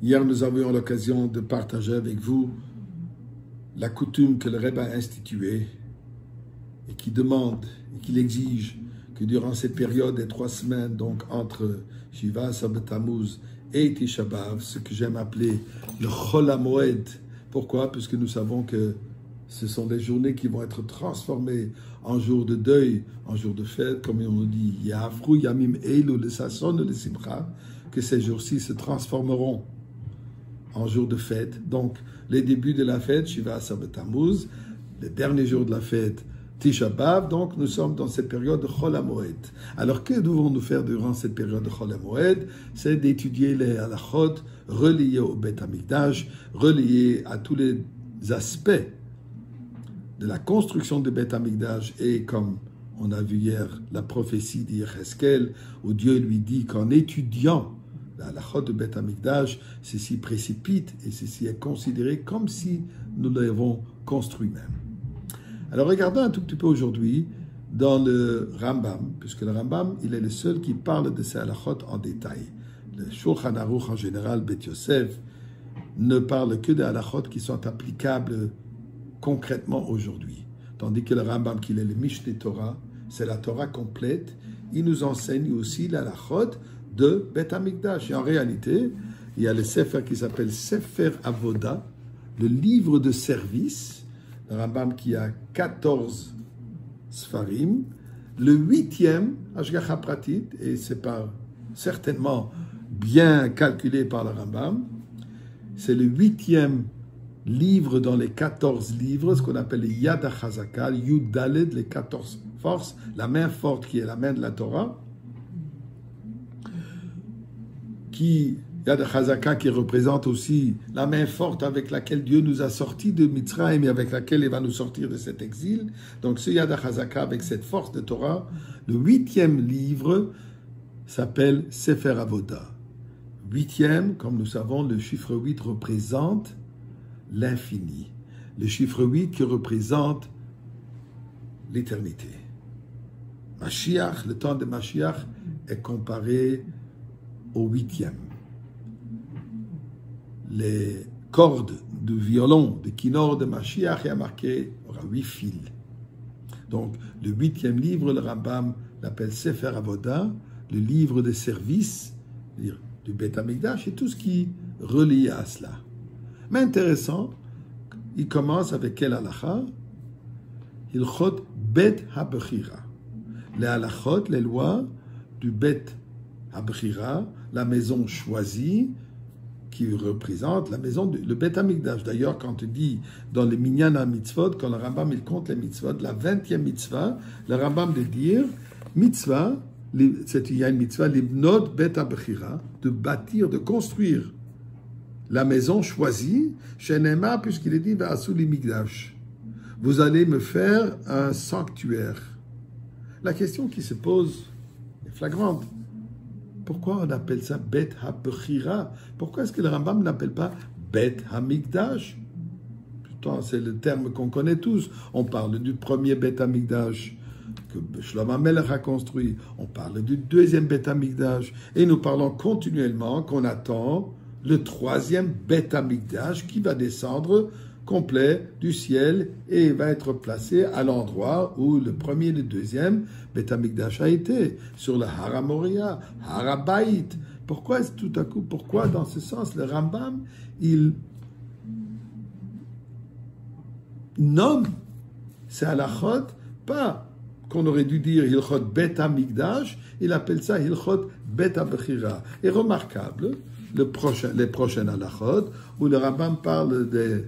Hier, nous avions l'occasion de partager avec vous la coutume que le Rebbe a instituée et qui demande et qui exige que durant cette période des 3 semaines, donc entre Shiva Asar Tammuz et Tisha B'Av, ce que j'aime appeler le Chol HaMoed. Pourquoi? Parce que nous savons que ce sont des journées qui vont être transformées en jours de deuil, en jours de fête, comme on dit, Ya'afru Yamim Eilu le Sasson le Simcha, que ces jours-ci se transformeront en jours de fête. Donc, les débuts de la fête, Shiva Asar Tammuz, les derniers jours de la fête, Tisha B'Av, donc nous sommes dans cette période de Chol HaMoed. Alors, que devons-nous faire durant cette période de Chol HaMoed? C'est d'étudier les halachot reliés au Beth Amikdash, reliés à tous les aspects de la construction du Beth Amikdash, et comme on a vu hier la prophétie d'Yecheskel, où Dieu lui dit qu'en étudiant la halachot du Beth Amikdash, ceci précipite et ceci est considéré comme si nous l'avons construit même. Alors regardons un tout petit peu aujourd'hui dans le Rambam, puisque le Rambam, il est le seul qui parle de ces halachot en détail. Le Shulchan Aruch en général, Beth Yosef, ne parle que des halachot qui sont applicables concrètement aujourd'hui. Tandis que le Rambam, qui est le Mishneh Torah, c'est la Torah complète, il nous enseigne aussi la halachot de Beth Amikdash. Et en réalité, il y a le Sefer qui s'appelle Sefer Avoda, le livre de service, le Rambam qui a 14 Sfarim, le 8e, Ashgacha Pratit, et c'est pas certainement bien calculé par le Rambam, c'est le 8e livre dans les 14 livres, ce qu'on appelle les Yad HaChazaka, Yud Daled, les 14 forces, la main forte qui est la main de la Torah, qui Yad HaChazaka qui représente aussi la main forte avec laquelle Dieu nous a sortis de Mitzrayim et avec laquelle il va nous sortir de cet exil. Donc ce Yad HaChazaka avec cette force de Torah, le 8e livre s'appelle Sefer Avoda. 8e, comme nous savons, le chiffre 8 représente l'infini. Le chiffre 8 qui représente l'éternité. Mashiach, le temps de Mashiach est comparé au 8e. Les cordes du violon, de Kinor de Mashiach, est marqué, aura 8 fils. Donc, le 8e livre, le Rambam l'appelle Sefer Avoda, le livre de service, du Beth Amikdash, et tout ce qui relie à cela. Mais intéressant, il commence avec quel halakha? Hilchot Bet HaBechira. Les halachot, les lois du Bet HaBechira, la maison choisie, qui représente la maison, le Beth Amikdash. D'ailleurs, quand on dit dans les Minyan HaMitzvot, quand le Rambam il compte les mitzvot, la 20e mitzvah, le Rambam de dire, mitzvah, il y a une mitzvah, l'ibnot Bet HaBechira, de bâtir, de construire la maison choisie, chez Nema, puisqu'il est dit, Va'asu li Mikdash. Vous allez me faire un sanctuaire. La question qui se pose est flagrante. Pourquoi on appelle ça Bet HaBechira? Pourquoi est-ce que le Rambam n'appelle pas Bet HaMikdash? Pourtant, c'est le terme qu'on connaît tous. On parle du premier Bet HaMikdash que Shlomo HaMelech a construit. On parle du deuxième Bet HaMikdash. Et nous parlons continuellement qu'on attend le 3e Bet HaMikdash qui va descendre complet du ciel et va être placé à l'endroit où le premier et le deuxième Bet HaMikdash a été, sur le Har HaMoriah, Har HaBayit. Pourquoi est-ce tout à coup, pourquoi dans ce sens le Rambam, il nomme ces halachot, pas qu'on aurait dû dire Hilchot Bet HaMikdash, il appelle ça Hilchot Bet HaBechira. Et remarquable, les prochaines halachot, où le Rambam parle des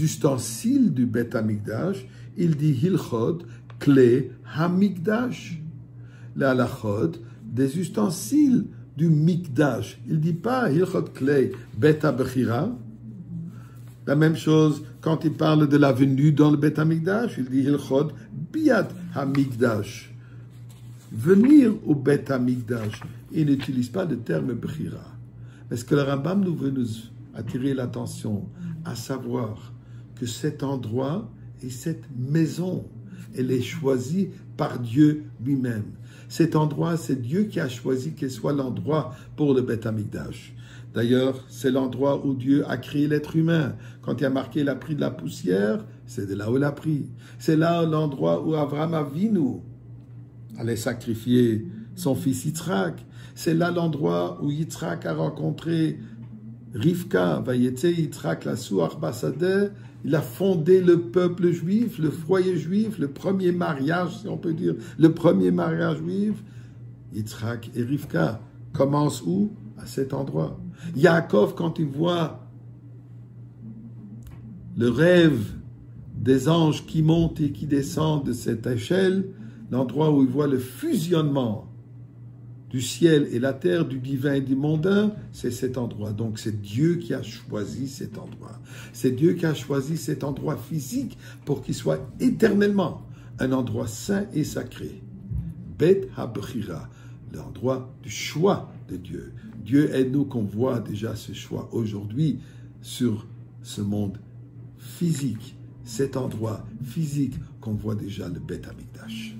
ustensiles du Beth Amikdash, il dit Hilchot Kle HaMikdash. Les halachot des ustensiles du Mikdash. Il ne dit pas Hilchot Kle Beth HaBechira. La même chose quand il parle de la venue dans le Beth Amikdash, il dit Hilchot Biat HaMikdash. Venir au Beth Amikdash. Il n'utilise pas le terme Bechira. Est-ce que le Rambam nous veut nous attirer l'attention à savoir que cet endroit et cette maison, elle est choisie par Dieu lui-même. Cet endroit, c'est Dieu qui a choisi qu'il soit l'endroit pour le Beth Amikdash. D'ailleurs, c'est l'endroit où Dieu a créé l'être humain. Quand il a marqué il a pris de la poussière, c'est de là où il a pris. C'est là l'endroit où Abraham Avinu allait sacrifier son fils Yitzhak. C'est là l'endroit où Yitzhak a rencontré Rivka, Vayetse Yitzhak la Suach Basadeh. Il a fondé le peuple juif, le foyer juif, le premier mariage, si on peut dire, le premier mariage juif. Yitzhak et Rivka commencent où? À cet endroit. Yaakov, quand il voit le rêve des anges qui montent et qui descendent de cette échelle, l'endroit où il voit le fusionnement du ciel et la terre, du divin et du mondain, c'est cet endroit. Donc c'est Dieu qui a choisi cet endroit. C'est Dieu qui a choisi cet endroit physique pour qu'il soit éternellement un endroit saint et sacré. Bet HaBechira, l'endroit du choix de Dieu. Dieu aide-nous qu'on voit déjà ce choix aujourd'hui sur ce monde physique, cet endroit physique qu'on voit déjà le Bet HaMikdash.